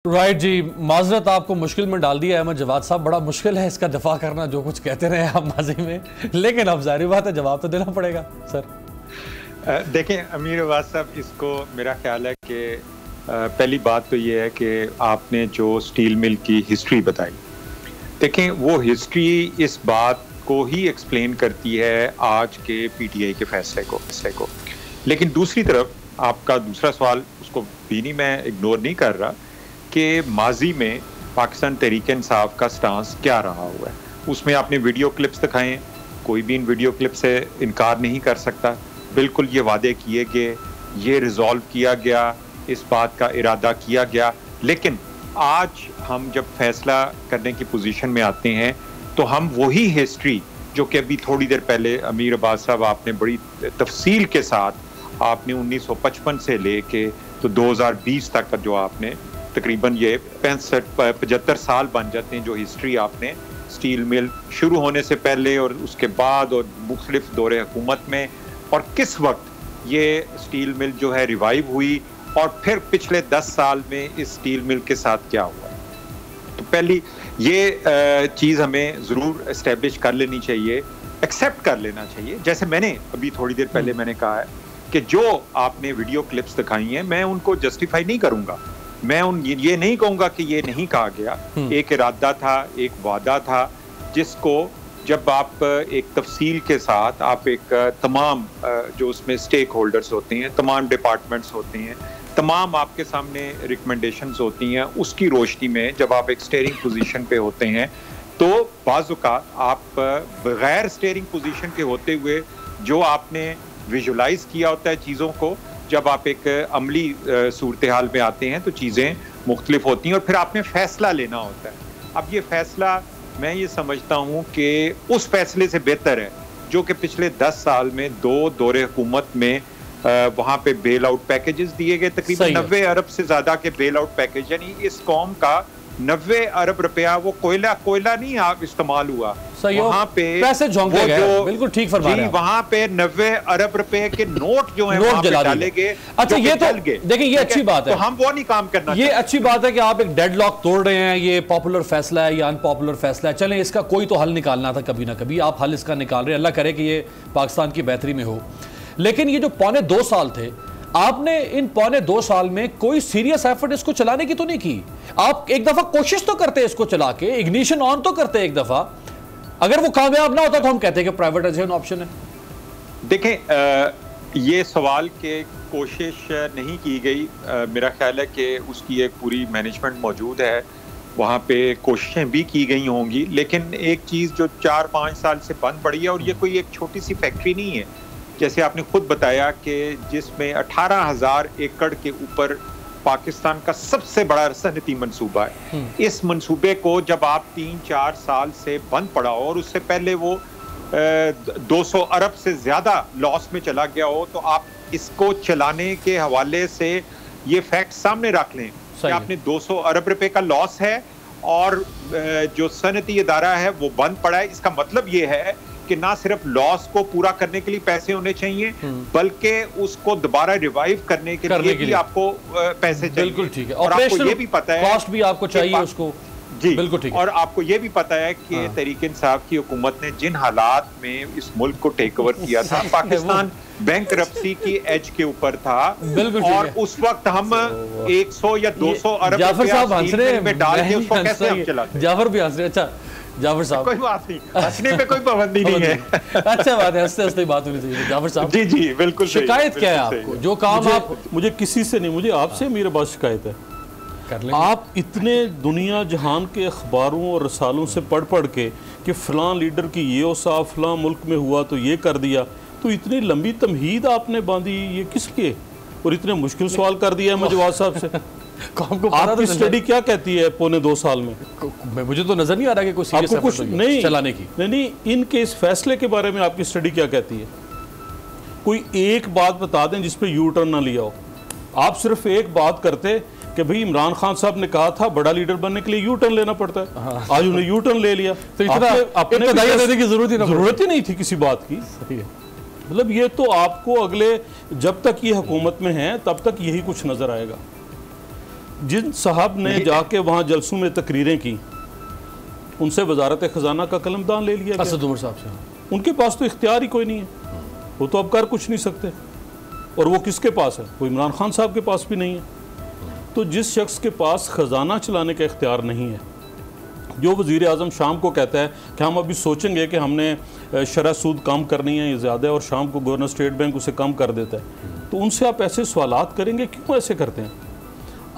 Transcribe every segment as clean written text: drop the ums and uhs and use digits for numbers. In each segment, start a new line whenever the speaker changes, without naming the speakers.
Right जी, माजरत आपको मुश्किल में डाल दिया अहमद जवाद साहब। बड़ा मुश्किल है इसका दफा करना, जो कुछ कहते रहे आप माजी में, लेकिन अब जाहिर बात है जवाब तो देना पड़ेगा सर।
देखें अमीर अब्बास साहब, इसको मेरा ख्याल है कि पहली बात तो ये है कि आपने जो स्टील मिल की हिस्ट्री बताई, देखें वो हिस्ट्री इस बात को ही एक्सप्लेन करती है आज के पीटीआई के फैसले को। लेकिन दूसरी तरफ आपका दूसरा सवाल, उसको भी नहीं मैं इग्नोर नहीं कर रहा कि माजी में पाकिस्तान तहरीक इंसाफ का स्टांस क्या रहा हुआ है। उसमें आपने वीडियो क्लिप्स दिखाए, कोई भी इन वीडियो क्लिप से इनकार नहीं कर सकता। बिल्कुल ये वादे किए गए, ये रिजॉल्व किया गया, इस बात का इरादा किया गया। लेकिन आज हम जब फैसला करने की पोजीशन में आते हैं तो हम वही हिस्ट्री जो कि अभी थोड़ी देर पहले अमीर अब्बास साहब आपने बड़ी तफसील के साथ आपने 1955 से लेके तो 2020 तक का जो आपने तकरीबन ये 65-75 साल बन जाते हैं जो हिस्ट्री आपने स्टील मिल शुरू होने से पहले और उसके बाद और मुख्तलिफ दौरे हुकूमत में, और किस वक्त ये स्टील मिल जो है रिवाइव हुई और फिर पिछले 10 साल में इस स्टील मिल के साथ क्या हुआ। तो पहली ये चीज़ हमें ज़रूर इस्टेब्लिश कर लेनी चाहिए, एक्सेप्ट कर लेना चाहिए। जैसे मैंने अभी थोड़ी देर पहले मैंने कहा है कि जो आपने वीडियो क्लिप्स दिखाई हैं मैं उनको जस्टिफाई नहीं करूँगा, मैं ये नहीं कहूँगा कि ये नहीं कहा गया। एक इरादा था, एक वादा था, जिसको जब आप एक तफसील के साथ आप एक तमाम जो उसमें स्टेक होल्डर्स होते हैं, तमाम डिपार्टमेंट्स होते हैं, तमाम आपके सामने रिकमेंडेशंस होती हैं, उसकी रोशनी में जब आप एक स्टीयरिंग पोजीशन पे होते हैं तो बाज़-औक़ात आप बगैर स्टीयरिंग पोजीशन के होते हुए जो आपने विजुलाइज किया होता है चीज़ों को, जब आप एक अमली सूरत हाल में आते हैं तो चीज़ें मुख्तलिफ होती हैं और फिर आपने फैसला लेना होता है। अब ये फैसला मैं ये समझता हूँ कि उस फैसले से बेहतर है जो कि पिछले 10 साल में 2 दौरे हुकूमत में वहाँ पे बेल आउट पैकेजेस दिए गए, तकरीबन 90 अरब से ज़्यादा के बेल आउट पैकेज, यानी इस कौम का 90 अरब रुपया वो कोयला नहीं आप इस्तेमाल हुआ, वहाँ पे
पैसे झोंके गए। बिल्कुल ठीक फरमा रहे हैं।
वहाँ पे 90 अरब रुपए के नोट जो है वहाँ पे डाले गए।
अच्छा, ये तो देखिए ये अच्छी बात है,
तो हम वो नहीं काम करना।
ये अच्छी बात है कि आप एक डेडलॉक तोड़ रहे हैं। ये पॉपुलर फैसला है या अनपॉपुलर फैसला है, चलें इसका कोई तो हल निकालना था कभी ना कभी, आप हल इसका निकाल रहे हैं। अल्लाह करे कि ये पाकिस्तान की बेहतरी में हो। लेकिन ये जो 2.25 साल थे, आपने इन 2.25 साल में कोई सीरियस एफर्ट इसको चलाने की तो नहीं की। आप एक दफा कोशिश तो करते इसको चला के, इग्निशन ऑन तो करते एक दफा। अगर वो कामयाब ना होता तो हम कहते हैं कि प्राइवेटाइजेशन ऑप्शन है।
देखें ये सवाल के कोशिश नहीं की गई, मेरा ख्याल है कि उसकी एक पूरी मैनेजमेंट मौजूद है, वहाँ पे कोशिशें भी की गई होंगी। लेकिन एक चीज़ जो 4-5 साल से बंद पड़ी है, और ये कोई एक छोटी सी फैक्ट्री नहीं है, जैसे आपने खुद बताया कि जिसमें 18,000 एकड़ के ऊपर पाकिस्तान का सबसे बड़ा सनती मंसूबा है। इस मंसूबे को जब आप 3-4 साल से बंद पड़ा हो और उससे पहले वो 200 अरब से ज्यादा लॉस में चला गया हो, तो आप इसको चलाने के हवाले से ये फैक्ट सामने रख लें कि आपने 200 अरब रुपए का लॉस है और जो सनती इदारा है वो बंद पड़ा है। इसका मतलब ये है कि ना सिर्फ लॉस को पूरा करने के लिए पैसे होने चाहिए, बल्कि उसको दोबारा रिवाइव करने के लिए भी आपको पैसे चाहिए।
बिल्कुल ठीक है।
और आपको ये भी पता है
कॉस्ट भी आपको चाहिए उसको।
जी
बिल्कुल ठीक है।
और आपको ये भी पता है कि तहरीक इंसाफ की हुकूमत ने जिन हालात में इस मुल्क को टेक ओवर किया था, पाकिस्तान बैंकरप्सी की एज के ऊपर था, और उस वक्त हम 100 या 200 अरब में डाल के उसको कैसे हम चलाते।
जाफर भी हंस रहे। अच्छा जाफर साहब,
कोई बात नहीं, हंसने पे कोई पाबंदी नहीं है।
अच्छा बात है, हंसते हंसते बात होनी चाहिए। जाफर साहब
जी जी बिल्कुल।
शिकायत क्या है आपको? जो काम आप
मुझे किसी से नहीं, मुझे आपसे मेरे पास शिकायत है। आप इतने दुनिया जहान के अखबारों और रसालों से पढ़ के कि फलां लीडर की ये औसाफ फलां मुल्क में हुआ तो ये कर दिया, तो इतनी लंबी तमहीद आपने बांधी, ये किसके? और इतने मुश्किल सवाल कर दिया है जवाद साहब से। आपकी स्टडी क्या कहती है 2.25 साल में?
मुझे तो नजर नहीं आ रहा कि कोई सीरियस
आपको कुछ नहीं
चलाने की।
नहीं, इनके इस फैसले के बारे में आपकी स्टडी क्या कहती है? कोई एक बात बता दें जिस पे यू टर्न ना लिया हो। आप सिर्फ एक बात करते कि भाई इमरान खान साहब ने कहा था बड़ा लीडर बनने के लिए यू टर्न लेना पड़ता है। आज उन्हें यू टर्न ले लिया, तो
अपने देने की
जरूरत ही नहीं थी किसी बात की। मतलब ये तो आपको अगले जब तक ये हुकूमत में है तब तक यही कुछ नजर आएगा। जिन साहब ने जाके वहाँ जलसों में तकरीरें की, उनसे वजारत ख़जाना का कलमदान ले लिया
असद उमर साहब से।
उनके पास तो इख्तियार ही कोई नहीं है, वो तो अब कर कुछ नहीं सकते। और वो किसके पास है? वो इमरान खान साहब के पास भी नहीं है। तो जिस शख्स के पास ख़जाना चलाने का इख्तियार नहीं है, जो वज़ीर आज़म शाम को कहता है कि हम अभी सोचेंगे कि हमने शरह सूद कम करनी है, ये ज़्यादा है, और शाम को गवर्नर स्टेट बैंक उसे कम कर देता है, तो उनसे आप ऐसे सवालात करेंगे, क्यों ऐसे करते हैं?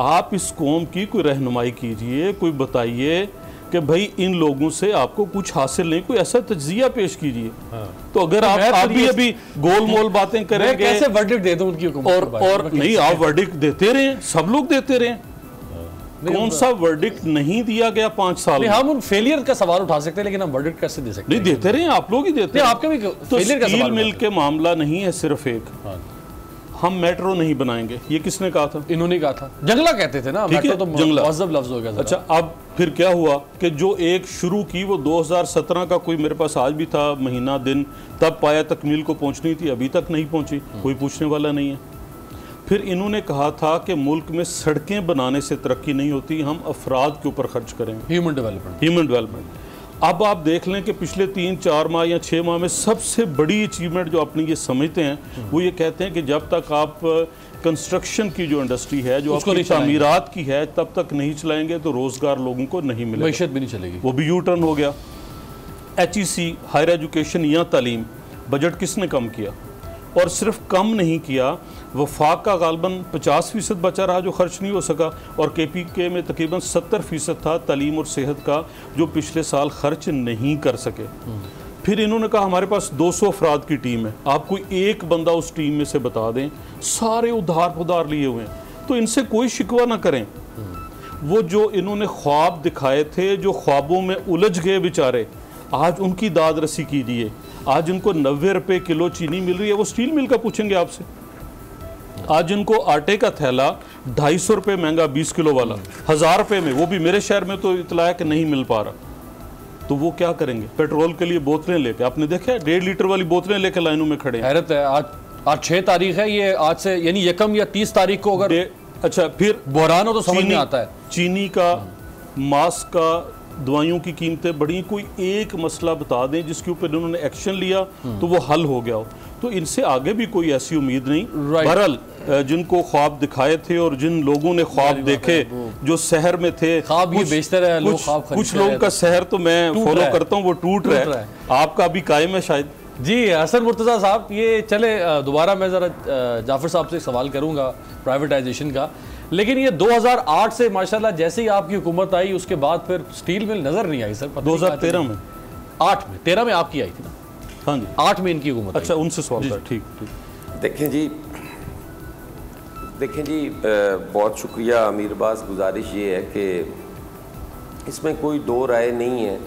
आप इस कौम की कोई रहनुमाई कीजिए, कोई बताइए कि भाई इन लोगों से आपको कुछ हासिल नहीं, कोई ऐसा तज्जिया पेश कीजिए। तो अगर आप अभी गोल मोल बातें करेंगे,
कैसे वर्डिक्ट दे दूं उनकी हुकूमत
और नहीं, आप वर्डिक्ट देते रहे, सब लोग देते रहे। कौन सा वर्डिक्ट नहीं दिया गया 5 साल में?
हम उन फेलियर का सवाल उठा सकते हैं, लेकिन हम वर्डिक्ट कैसे दे सकते हैं?
नहीं देते रहे, आप लोग ही देते हैं।
आपके भी
तो स्टील मिल के मामला नहीं है सिर्फ एक, हम मेट्रो नहीं बनाएंगे, ये किसने कहा था?
इन्होंने कहा था। जंगला कहते थे ना, मेट्रो तो मुअज़्ज़ब लफ्ज़ हो गया।
अच्छा, अब फिर क्या हुआ कि जो एक शुरू की वो 2017 का कोई मेरे पास आज भी था महीना दिन, तब पाया तकमील को पहुंचनी थी, अभी तक नहीं पहुंची, कोई पूछने वाला नहीं है। फिर इन्होंने कहा था कि मुल्क में सड़कें बनाने से तरक्की नहीं होती, हम अफराद के ऊपर खर्च करेंगे,
ह्यूमन डेवलपमेंट।
अब आप देख लें कि पिछले 3-4 माह या 6 माह में सबसे बड़ी अचीवमेंट जो अपनी ये समझते हैं, वो ये कहते हैं कि जब तक आप कंस्ट्रक्शन की जो इंडस्ट्री है, जो आपकी तामीरात की है, तब तक नहीं चलाएंगे तो रोज़गार लोगों को नहीं मिलेगा,
मईशत भी नहीं चलेगी।
वो भी यू टर्न हो गया। HEC हायर एजुकेशन या तालीम बजट किसने कम किया? और सिर्फ कम नहीं किया, वफाक का गालबन 50% बचा रहा जो खर्च नहीं हो सका, और KPK में तकरीबन 70% था तालीम और सेहत का, जो पिछले साल खर्च नहीं कर सके। फिर इन्होंने कहा हमारे पास 200 अफराद की टीम है, आप कोई एक बंदा उस टीम में से बता दें, सारे उधार लिए हुए हैं, तो इनसे कोई शिकवा ना करें। वो जो इन्होंने ख्वाब दिखाए थे, जो ख्वाबों में उलझ गए बेचारे, आज उनकी दाद रसी कीजिए। आज उनको 90 रुपये किलो चीनी मिल रही है, वो स्टील मिल का पूछेंगे आपसे। आज उनको आटे का थैला 250 रुपये महंगा 20 किलो वाला 1000 रुपये में, वो भी मेरे शहर में तो इतला है कि नहीं मिल पा रहा, तो वो क्या करेंगे? पेट्रोल के लिए बोतलें लेके, आपने देखा है 1.5 लीटर वाली बोतलें लेके लाइनों में खड़े हैं।
हैरत है। आज 6 तारीख है, ये आज से यानी 1 या 30 तारीख को अगर
अच्छा फिर
बहरान हो तो समझ में आता है।
चीनी का, मास्क का, दवाइयों की कीमतें बढ़ी, कोई एक मसला बता दें जिसके ऊपर इन्होंने एक्शन लिया तो वो हल हो गया हो। तो इनसे आगे भी कोई ऐसी उम्मीद नहीं। बहरहाल जिनको ख्वाब दिखाए थे और जिन लोगों ने ख्वाब देखे, जो शहर में थे, कुछ लोगों का शहर तो मैं फॉलो करता हूँ, वो टूट रहा है, आपका अभी कायम है शायद।
जी हसन मुर्तज़ा साहब, ये चले दोबारा मैं ज़रा जाफर साहब से सवाल करूँगा प्राइवेटाइजेशन का, लेकिन ये 2008 से माशाल्लाह जैसे ही आपकी हुकूमत आई, उसके बाद फिर स्टील मिल नज़र नहीं आई सर।
2013 में,
8 में, 13 में आपकी आई थी ना?
हाँ जी,
8 में इनकी हुकूमत।
अच्छा, उनसे सवाल था। ठीक।
देखें जी, बहुत शुक्रिया अमीर अब्बास। गुजारिश ये है कि इसमें कोई दो राय नहीं है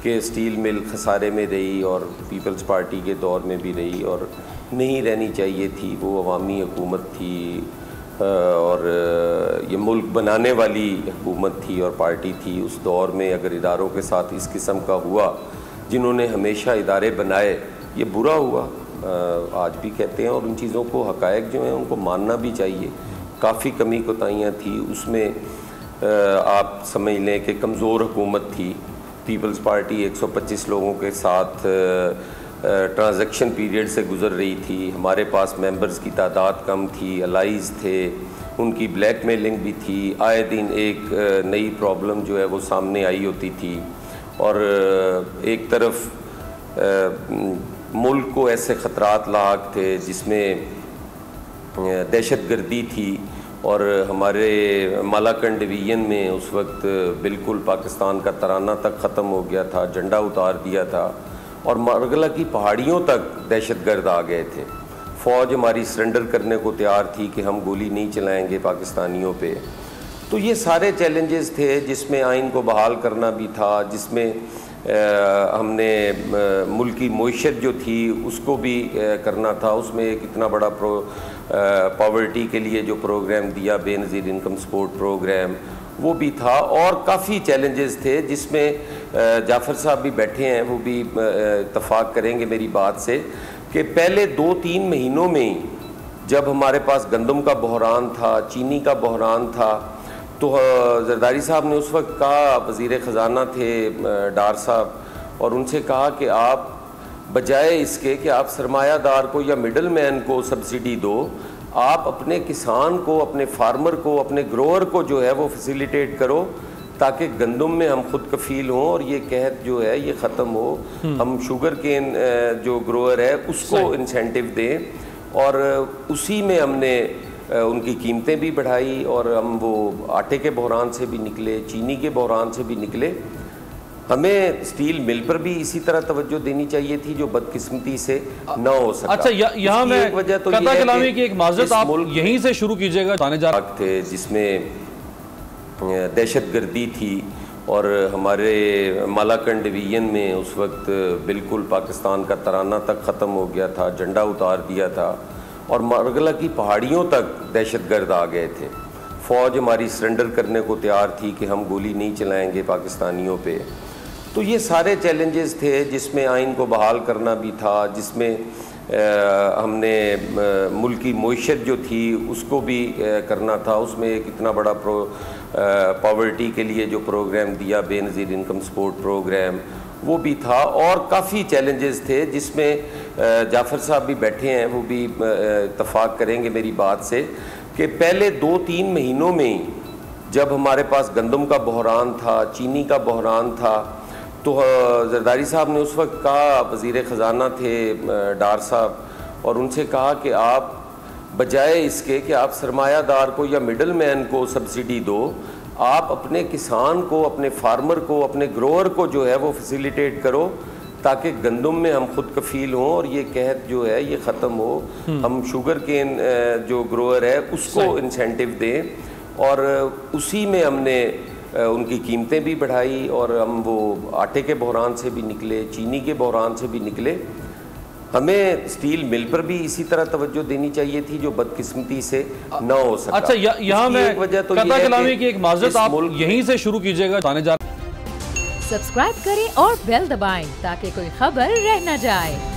कि स्टील मिल खसारे में रही और पीपल्स पार्टी के दौर में भी रही, और नहीं रहनी चाहिए थी। वो अवामी हुकूमत थी और ये मुल्क बनाने वाली हुकूमत थी और पार्टी थी। उस दौर में अगर इदारों के साथ इस किस्म का हुआ, जिन्होंने हमेशा इदारे बनाए, ये बुरा हुआ। आज भी कहते हैं, और उन चीज़ों को, हक़ायक़ जो हैं उनको मानना भी चाहिए। काफ़ी कमी कोताहियाँ थी उसमें। आप समझ लें कि कमज़ोर हुकूमत थी। पीपल्स पार्टी 125 लोगों के साथ ट्रांजैक्शन पीरियड से गुज़र रही थी। हमारे पास मेंबर्स की तादाद कम थी, अलाइज़ थे, उनकी ब्लैकमेलिंग भी थी। आए दिन एक नई प्रॉब्लम जो है वो सामने आई होती थी, और एक तरफ मुल्क को ऐसे ख़तरात लाक थे जिसमें दहशत गर्दी थी, और हमारे मालाकंड डिवीज़न में उस वक्त बिल्कुल पाकिस्तान का तराना तक ख़त्म हो गया था, झंडा उतार दिया था, और मारगला की पहाड़ियों तक दहशतगर्द आ गए थे। फ़ौज हमारी सरेंडर करने को तैयार थी कि हम गोली नहीं चलाएंगे पाकिस्तानियों पे। तो ये सारे चैलेंजेस थे, जिसमें आइन को बहाल करना भी था, जिसमें हमने मुल्क की मईशत जो थी उसको भी करना था। उसमें एक इतना बड़ा पॉवर्टी के लिए जो प्रोग्राम दिया, बेनज़ीर इनकम सपोर्ट प्रोग्राम, वो भी था। और काफ़ी चैलेंजेस थे जिसमें जाफ़र साहब भी बैठे हैं, वो भी इत्तफ़ाक़ करेंगे मेरी बात से, कि पहले 2-3 महीनों में जब हमारे पास गंदम का बहरान था, चीनी का बहरान था, तो जरदारी साहब ने उस वक्त कहा, वज़ीर ख़जाना थे डार साहब, और उनसे कहा कि आप बजाय इसके कि आप सरमायादार को या मिडल मैन को सब्सिडी दो, आप अपने किसान को, अपने फार्मर को, अपने ग्रोअर को जो है वो फैसिलिटेट करो, ताकि गंदम में हम खुद कफील हों और ये कहत जो है ये ख़त्म हो। हम शुगर केन जो ग्रोअर है उसको इंसेंटिव दें, और उसी में हमने उनकी कीमतें भी बढ़ाई, और हम वो आटे के बहरान से भी निकले, चीनी के बहरान से भी निकले। हमें स्टील मिल पर भी इसी तरह तवज्जो देनी चाहिए थी, जो बदकिस्मती से न हो सका।
अच्छा, यहाँ मैं वजह तो कता कलामी की एक माजरत आप यहीं से शुरू कीजिएगा।
थे जिसमें दहशतगर्दी थी, और हमारे मालाकंड डिवीजन में उस वक्त बिल्कुल पाकिस्तान का तराना तक ख़त्म हो गया था, झंडा उतार दिया था, और मारगला की पहाड़ियों तक दहशतगर्द आ गए थे। फ़ौज हमारी सरेंडर करने को तैयार थी कि हम गोली नहीं चलाएंगे पाकिस्तानियों पे। तो ये सारे चैलेंजेस थे, जिसमें आइन को बहाल करना भी था, जिसमें हमने मुल्क की मईशत जो थी उसको भी करना था। उसमें एक इतना बड़ा पॉवर्टी के लिए जो प्रोग्राम दिया, बेनज़ीर इनकम सपोर्ट प्रोग्राम, वो भी था, और काफ़ी चैलेंजेस थे, जिसमें जाफ़र साहब भी बैठे हैं, वो भी इत्तफाक करेंगे मेरी बात से, कि पहले 2-3 महीनों में ही जब हमारे पास गंदम का बहरान था, चीनी का बहरान था, तो जरदारी साहब ने उस वक्त कहा, वज़ीर ख़जाना थे डार साहब, और उनसे कहा कि आप बजाय इसके कि आप सरमायादार को या मिडल मैन को सब्सिडी दो, आप अपने किसान को, अपने फार्मर को, अपने ग्रोअर को जो है वो फैसिलिटेट करो, ताकि गंदम में हम खुद कफील हों और ये कहत जो है ये ख़त्म हो। हम शुगर केन जो ग्रोअर है उसको इंसेंटिव दें, और उसी में हमने उनकी कीमतें भी बढ़ाई, और हम वो आटे के बहरान से भी निकले, चीनी के बहरान से भी निकले। हमें स्टील मिल पर भी इसी तरह तवज्जो देनी चाहिए थी, जो बदकिस्मती से न हो सका।
अच्छा, यहाँ मैं वजह तो कता कलामी की एक माजरत आप यहीं से शुरू कीजिएगा।
सब्सक्राइब करें और बेल दबाएं ताकि कोई खबर रह न जाए।